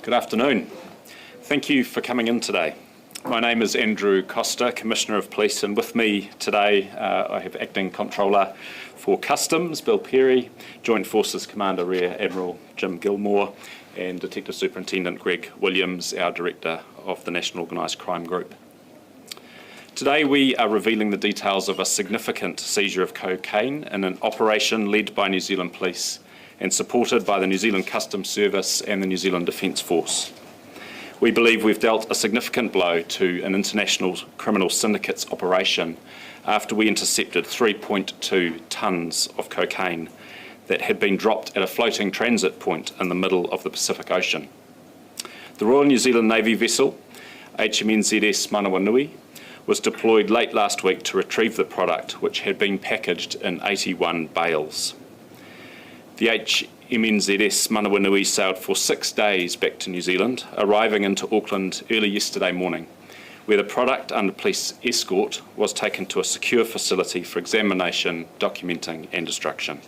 Good afternoon. Thank you for coming in today. My name is Andrew Costa, Commissioner of Police, and with me today I have Acting Comptroller for Customs, Bill Perry, Joint Forces Commander Rear Admiral Jim Gilmore, and Detective Superintendent Greg Williams, our Director of the National Organised Crime Group. Today we are revealing the details of a significant seizure of cocaine in an operation led by New Zealand Police and supported by the New Zealand Customs Service and the New Zealand Defence Force. We believe we've dealt a significant blow to an international criminal syndicate's operation after we intercepted 3.2 tonnes of cocaine that had been dropped at a floating transit point in the middle of the Pacific Ocean. The Royal New Zealand Navy vessel, nzherald.co.nz Manawanui, was deployed late last week to retrieve the product, which had been packaged in 81 bales. The nzherald Manawanui sailed for 6 days back to New Zealand, arriving into Auckland early yesterday morning, where the product under police escort was taken to a secure facility for examination, documenting and destruction.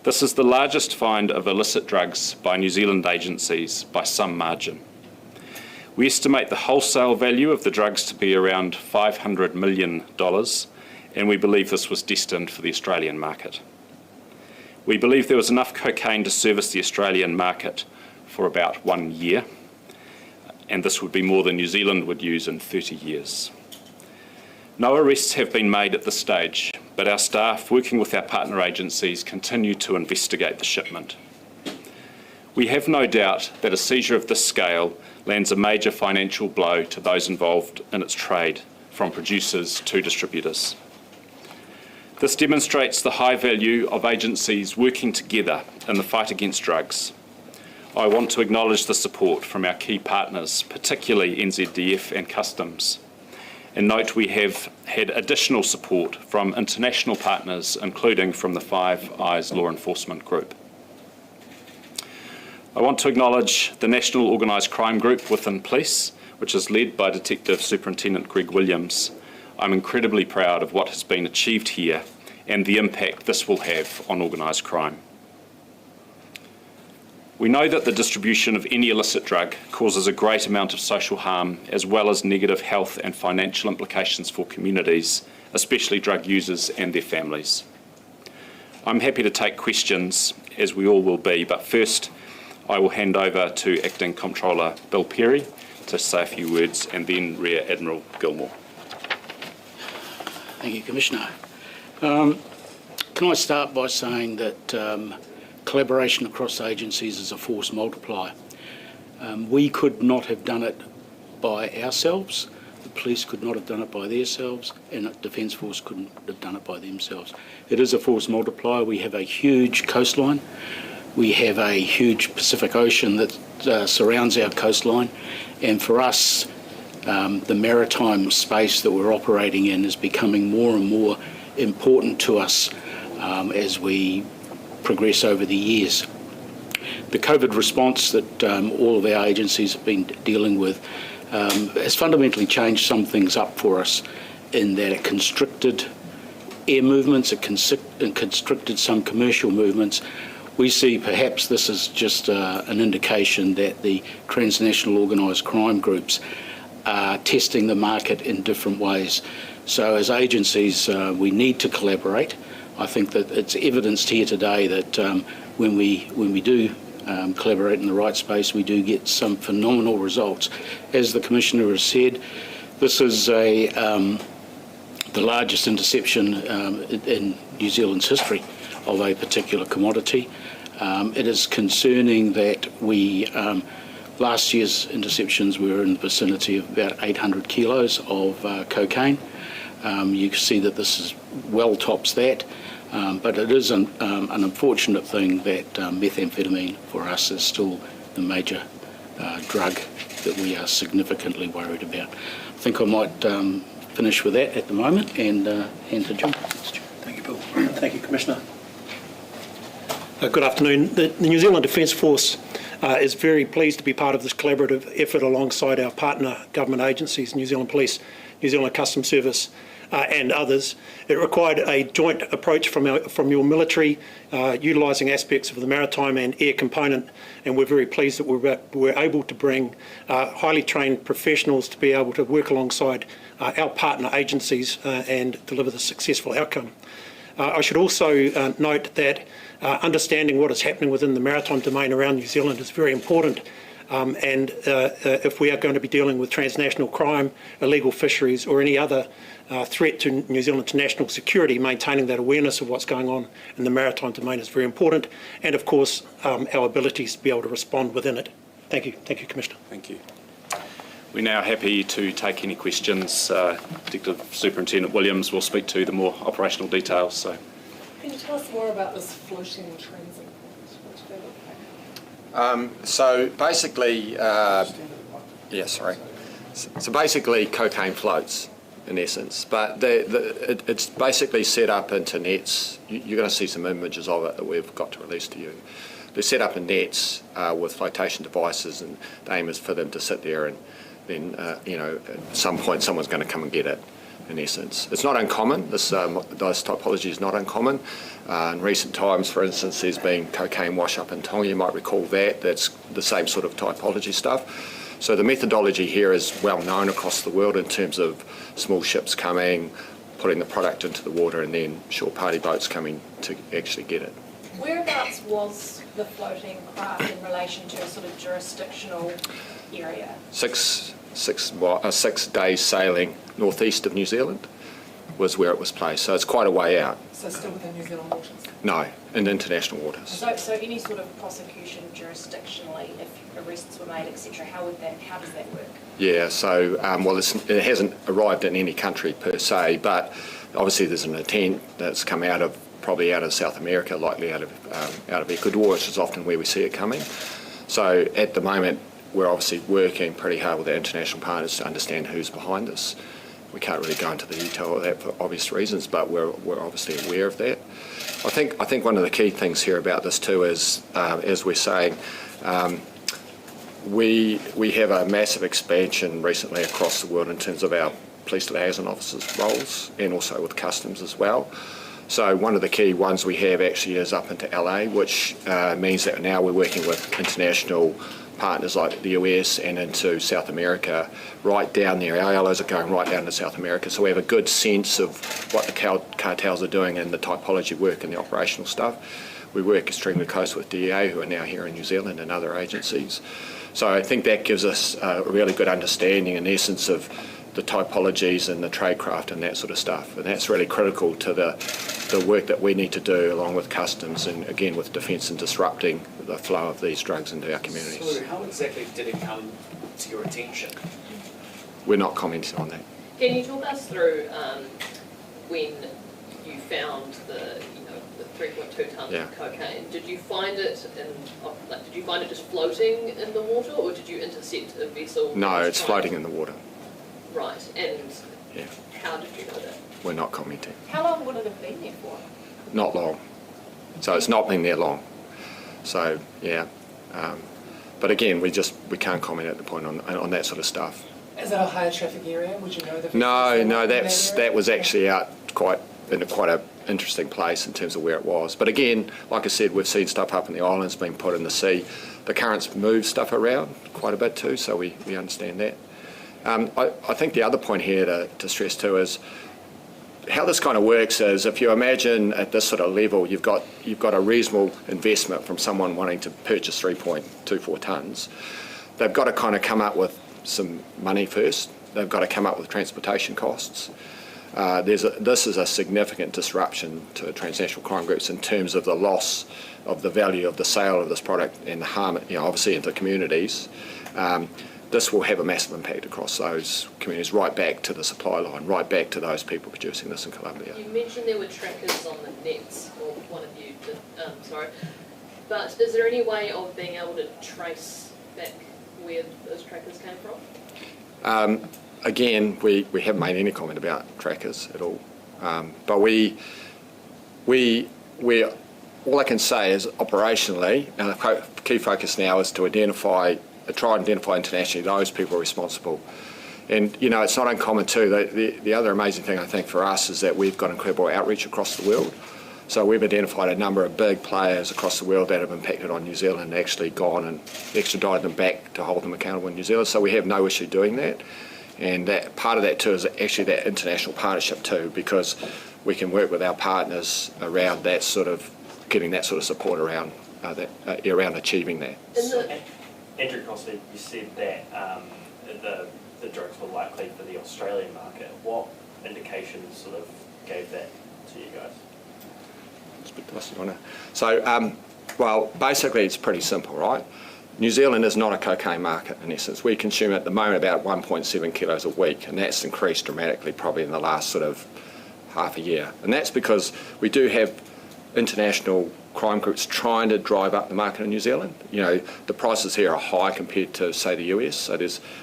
This is the largest find of illicit drugs by New Zealand agencies by some margin. We estimate the wholesale value of the drugs to be around $500 million, and we believe this was destined for the Australian market. We believe there was enough cocaine to service the Australian market for about 1 year, and this would be more than New Zealand would use in 30 years. No arrests have been made at this stage, but our staff, working with our partner agencies, continue to investigate the shipment. We have no doubt that a seizure of this scale lands a major financial blow to those involved in its trade, from producers to distributors. This demonstrates the high value of agencies working together in the fight against drugs. I want to acknowledge the support from our key partners, particularly NZDF and Customs, and note we have had additional support from international partners, including from the Five Eyes Law Enforcement Group. I want to acknowledge the National Organised Crime Group within Police, which is led by Detective Superintendent Greg Williams. I'm incredibly proud of what has been achieved here and the impact this will have on organised crime. We know that the distribution of any illicit drug causes a great amount of social harm, as well as negative health and financial implications for communities, especially drug users and their families. I'm happy to take questions, as we all will be, but first I will hand over to Acting Comptroller Bill Perry to say a few words, and then Rear Admiral Gilmore. Thank you, Commissioner. Can I start by saying that collaboration across agencies is a force multiplier. We could not have done it by ourselves, the police could not have done it by themselves, and the Defence Force couldn't have done it by themselves. It is a force multiplier. We have a huge coastline. We have a huge Pacific Ocean that surrounds our coastline, and for us, the maritime space that we're operating in is becoming more and more important to us as we progress over the years. The COVID response that all of our agencies have been dealing with has fundamentally changed some things up for us, in that it constricted air movements, it constricted some commercial movements. We see perhaps this is just an indication that the transnational organised crime groups are testing the market in different ways. So as agencies, we need to collaborate. I think that it's evidenced here today that when we do collaborate in the right space, we do get some phenomenal results. As the Commissioner has said, this is the largest interception in New Zealand's history of a particular commodity. It is concerning that last year's interceptions were in the vicinity of about 800 kilos of cocaine. You can see that this is well tops that, but it is an unfortunate thing that methamphetamine for us is still the major drug that we are significantly worried about. I think I might finish with that at the moment and hand to Jim. Thank you, Bill. Thank you, Commissioner. Good afternoon. The New Zealand Defence Force is very pleased to be part of this collaborative effort alongside our partner government agencies, New Zealand Police, New Zealand Customs Service, and others. It required a joint approach from your military, utilising aspects of the maritime and air component, and we're very pleased that we're able to bring highly trained professionals to be able to work alongside our partner agencies and deliver the successful outcome. I should also note that understanding what is happening within the maritime domain around New Zealand is very important. And if we are going to be dealing with transnational crime, illegal fisheries or any other threat to New Zealand's national security, maintaining that awareness of what's going on in the maritime domain is very important, and of course our abilities to be able to respond within it. Thank you, Commissioner. Thank you. We're now happy to take any questions. Detective Superintendent Williams will speak to the more operational details. So, can you tell us more about this floating transit point? What do they look like? So basically, So basically, cocaine floats, in essence, but it's basically set up into nets. You're going to see some images of it that we've got to release to you. They're set up in nets with flotation devices, and the aim is for them to sit there, and then at some point someone's going to come and get it. In essence, it's not uncommon. Those typology is not uncommon. In recent times, for instance, there's been cocaine wash up in Tonga. You might recall that. That's the same sort of typology stuff. So the methodology here is well known across the world in terms of small ships coming, putting the product into the water, and then shore party boats coming to actually get it. Whereabouts was the floating craft in relation to a sort of jurisdictional area? 6 days sailing northeast of New Zealand was where it was placed. So it's quite a way out. So still within New Zealand waters? No, in international waters. So any sort of prosecution jurisdictionally, if arrests were made, etc., how does that work? Yeah, so it hasn't arrived in any country per se, but obviously there's an intent that's come probably out of South America, likely out of Ecuador, which is often where we see it coming. So at the moment, we're obviously working pretty hard with our international partners to understand who's behind this. We can't really go into the detail of that for obvious reasons, but we're obviously aware of that. I think one of the key things here about this too is, as we're saying, we have a massive expansion recently across the world in terms of our police liaison officers' roles, and also with customs as well. So one of the key ones we have actually is up into LA, which means that now we're working with international partners like the US and into South America, right down there. Our LOs are going right down to South America, so we have a good sense of what the cartels are doing and the typology work and the operational stuff. We work extremely close with DEA, who are now here in New Zealand, and other agencies. So I think that gives us a really good understanding, in essence, of the typologies and the tradecraft and that sort of stuff. And that's really critical to the work that we need to do along with customs and, again, with defence and disrupting the flow of these drugs into our communities. So how exactly did it come to your attention? We're not commenting on that. Can you talk us through when you found the 3.2 tonnes of cocaine? Did you find it just floating in the water, or did you intercept a vessel? No, it's floating in the water. Right, and yeah. How did you know that? We're not commenting. How long would it have been there for? Not long. So it's not been there long. So yeah, but again, we can't comment at the point on that sort of stuff. Is that a higher traffic area? Would you know the? No, that was actually out in quite a interesting place in terms of where it was. But again, like I said, we've seen stuff up in the islands being put in the sea. The currents move stuff around quite a bit too, so we understand that. I think the other point here to stress too is how this kind of works is, if you imagine at this sort of level, you've got a reasonable investment from someone wanting to purchase 3.24 tonnes. They've got to kind of come up with some money first. They've got to come up with transportation costs. This is a significant disruption to transnational crime groups in terms of the loss of the value of the sale of this product and the harm, obviously into communities. This will have a massive impact across those communities, right back to the supply line, right back to those people producing this in Colombia. You mentioned there were trackers on the nets, or one of you did, but is there any way of being able to trace back where those trackers came from? Again, we haven't made any comment about trackers at all, but we all I can say is operationally, and the key focus now is to try and identify internationally those people responsible. And, you know, it's not uncommon too. The other amazing thing I think for us is that we've got incredible outreach across the world. So we've identified a number of big players across the world that have impacted on New Zealand and actually gone and extradited them back to hold them accountable in New Zealand. So we have no issue doing that. And that part of that too is actually that international partnership too, because we can work with our partners around that sort of, getting that sort of support around around achieving that. Andrew Costa, you said that the drugs were likely for the Australian market. What indications sort of gave that to you guys? So, well, basically it's pretty simple, right? New Zealand is not a cocaine market in essence. We consume at the moment about 1.7 kilos a week, and that's increased dramatically probably in the last sort of half a year. And that's because we do have international crime groups trying to drive up the market in New Zealand. You know, the prices here are high compared to, say, the US, so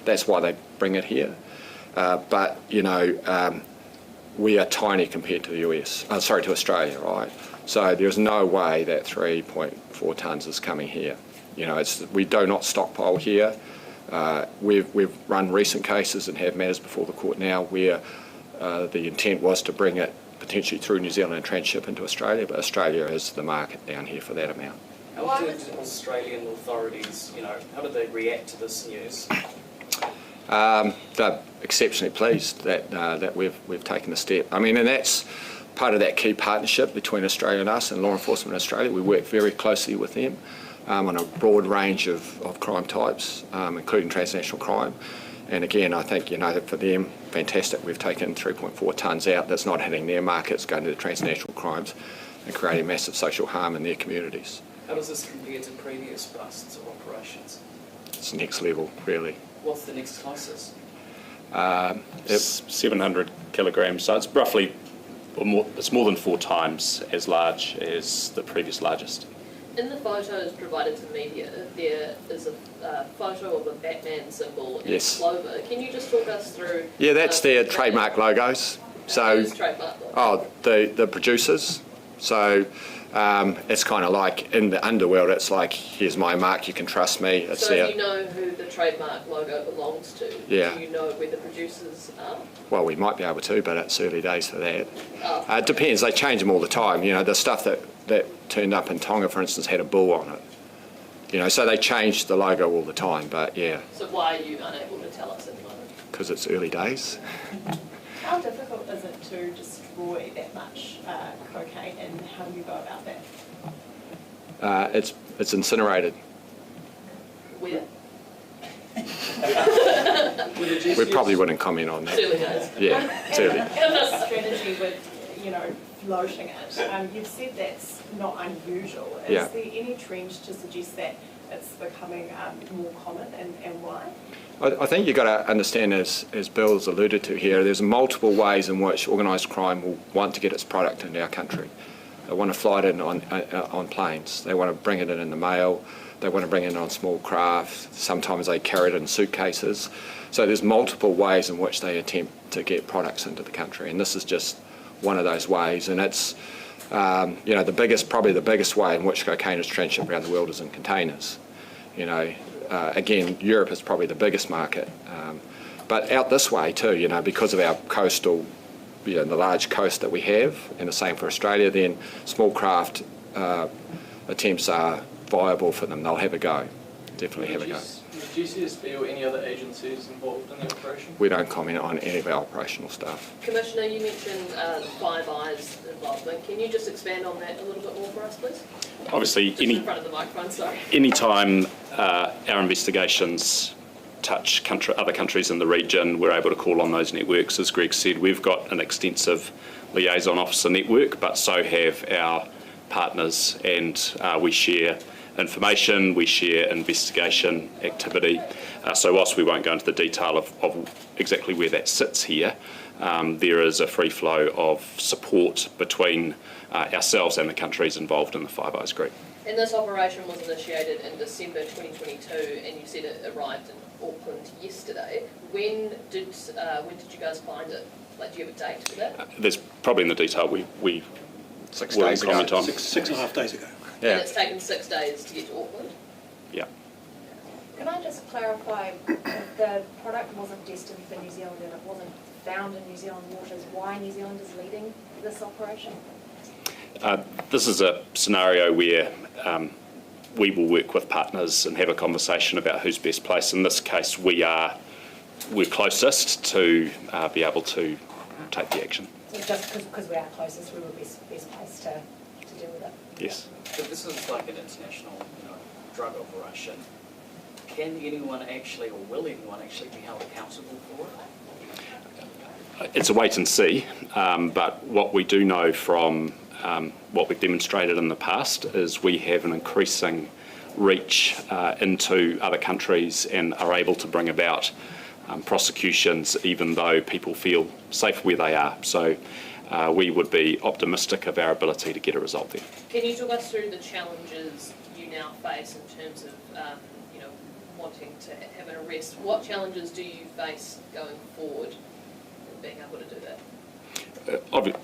that's why they bring it here. But, you know, we are tiny compared to the US, to Australia, right? So there's no way that 3.4 tonnes is coming here. You know, we do not stockpile here. We've run recent cases and have matters before the court now where the intent was to bring it potentially through New Zealand and transship into Australia, but Australia is the market down here for that amount. How did Australian authorities, how did they react to this news? They're exceptionally pleased that we've taken the step. I mean, and that's part of that key partnership between Australia and us and law enforcement in Australia. We work very closely with them on a broad range of crime types, including transnational crime. And again, I think, for them, fantastic. We've taken 3.4 tonnes out that's not hitting their markets, going to the transnational crimes and creating massive social harm in their communities. How does this compare to previous busts or operations? It's next level, really. What's the next closest? It's 700 kilograms, so it's roughly, it's more than 4 times as large as the previous largest. In the photos provided to media, there is a photo of a Batman symbol in clover. Can you just talk us through? Yeah, that's their trademark logos. So, the producers. So it's kind of like in the underworld. It's like, here's my mark. You can trust me. It's so you know who the trademark logo belongs to? Yeah. Do you know where the producers are? Well, we might be able to, but it's early days for that. It depends. They change them all the time. The stuff that turned up in Tonga, for instance, had a bull on it. So they change the logo all the time, but yeah. So why are you unable to tell us at the moment? Because it's early days. How difficult is it to destroy that much cocaine, and how do you go about that? It's incinerated. Where? We probably wouldn't comment on that. It's early days. Yeah, it's early. And the strategy with, floating it, you've said that's not unusual. Is there any trend to suggest that it's becoming more common, and why? I think you've got to understand, as Bill's alluded to here, there's multiple ways in which organised crime will want to get its product into our country. They want to fly it in on planes. They want to bring it in the mail. They want to bring it in on small craft. Sometimes they carry it in suitcases. So there's multiple ways in which they attempt to get products into the country, and this is just one of those ways. And it's probably the biggest way in which cocaine is transshipped around the world is in containers. Again, Europe is probably the biggest market, but out this way too, because of our coastal, the large coast that we have, and the same for Australia, then small craft attempts are viable for them. They'll have a go, definitely have a go. Would GCSB or any other agencies involved in the operation? We don't comment on any of our operational stuff. Commissioner, you mentioned Five Eyes involvement. Can you just expand on that a little bit more for us, please? Obviously, just in front of the microphone, sorry. Any time our investigations touch other countries in the region, we're able to call on those networks. As Greg said, we've got an extensive liaison officer network, but so have our partners, and we share information, we share investigation activity. So whilst we won't go into the detail of exactly where that sits here, there is a free flow of support between ourselves and the countries involved in the Five Eyes group. And this operation was initiated in December 2022, and you said it arrived in Auckland yesterday. When did you guys find it? Like, do you have a date for that? There's probably in the detail we 6 wouldn't days comment ago. on. Six and a half days ago. Yeah. And it's taken 6 days to get to Auckland? Yeah. Can I just clarify, if the product wasn't destined for New Zealand and it wasn't found in New Zealand waters, why New Zealand is leading this operation? This is a scenario where we will work with partners and have a conversation about who's best placed. In this case, we're closest to be able to take the action. So just because we are closest, we were best placed to deal with it? Yes. But this is like an international, drug operation. Can anyone actually, or will anyone actually be held accountable for it? It's a wait and see, but what we do know from what we've demonstrated in the past is we have an increasing reach into other countries and are able to bring about prosecutions even though people feel safe where they are. So we would be optimistic of our ability to get a result there. Can you talk us through the challenges you now face in terms of wanting to have an arrest? What challenges do you face going forward in being able to do that?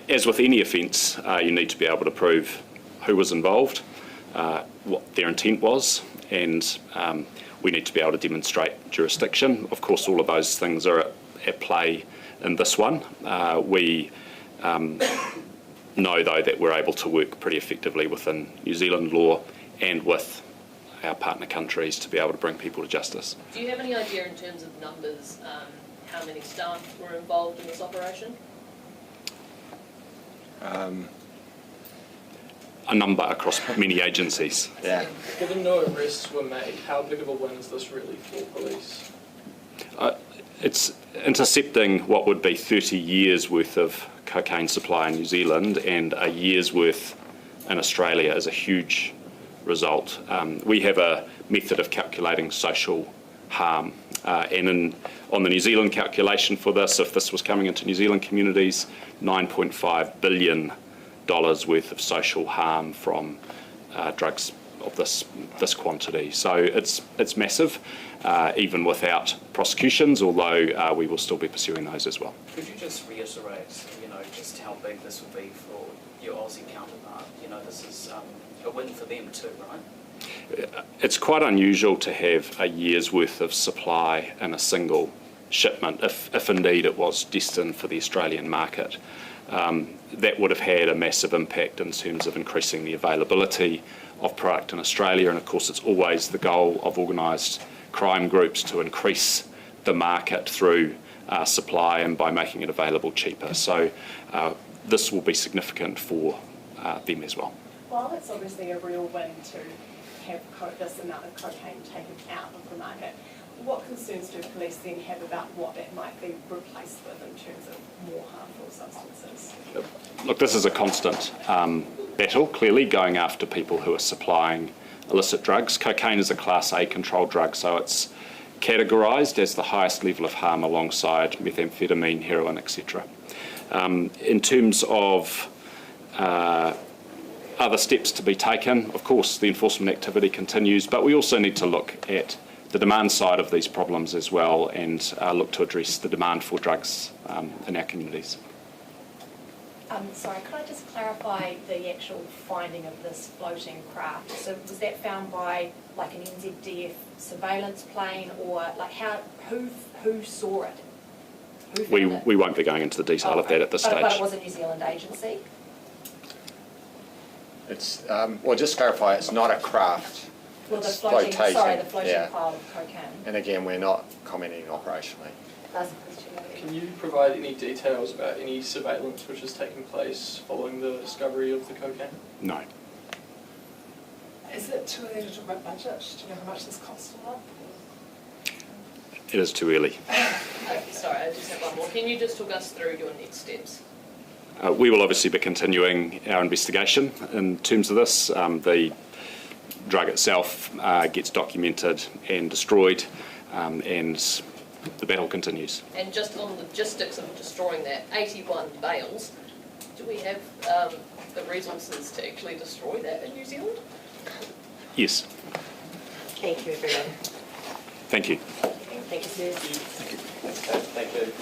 As with any offence, you need to be able to prove who was involved, what their intent was, and we need to be able to demonstrate jurisdiction. Of course, all of those things are at play in this one. We know, though, that we're able to work pretty effectively within New Zealand law and with our partner countries to be able to bring people to justice. Do you have any idea in terms of numbers, how many staff were involved in this operation? A number across many agencies. Yeah. Given no arrests were made, how big of a win is this really for police? It's intercepting what would be 30 years worth of cocaine supply in New Zealand and a year's worth in Australia is a huge result. We have a method of calculating social harm and on the New Zealand calculation for this, if this was coming into New Zealand communities, $9.5 billion worth of social harm from drugs of this quantity. So it's massive, even without prosecutions, although we will still be pursuing those as well. Could you just reiterate, just how big this will be for your Aussie counterpart? This is a win for them too, right? It's quite unusual to have a year's worth of supply in a single shipment, if indeed it was destined for the Australian market. That would have had a massive impact in terms of increasing the availability of product in Australia, and of course it's always the goal of organised crime groups to increase the market through supply and by making it available cheaper. So this will be significant for them as well. While it's obviously a real win to have this amount of cocaine taken out of the market, what concerns do police then have about what that might be replaced with in terms of more harmful substances? Look, this is a constant battle, clearly, going after people who are supplying illicit drugs. Cocaine is a Class A controlled drug, so it's categorised as the highest level of harm alongside methamphetamine, heroin, etc. In terms of other steps to be taken, of course, the enforcement activity continues, but we also need to look at the demand side of these problems as well and look to address the demand for drugs in our communities. Sorry, could I just clarify the actual finding of this floating craft? So was that found by like an NZDF surveillance plane, or like who saw it? Who found it? We won't be going into the detail of that at this stage. But it was a New Zealand agency? It's, well, just to clarify, it's not a craft. Well, the It's floating yeah. pile of cocaine. And again, we're not commenting operationally. That's a question. Can you provide any details about any surveillance which has taken place following the discovery of the cocaine? No. Is it too early to talk about budget? Do you know how much this cost a lot? It is too early. Sorry, I just have one more. Can you just talk us through your next steps? We will obviously be continuing our investigation in terms of this. The drug itself gets documented and destroyed, and the battle continues. And just on the logistics of destroying that, 81 bales, do we have the resources to actually destroy that in New Zealand? Yes. Thank you, everyone. Thank you. Thank you, Sue. Thank you.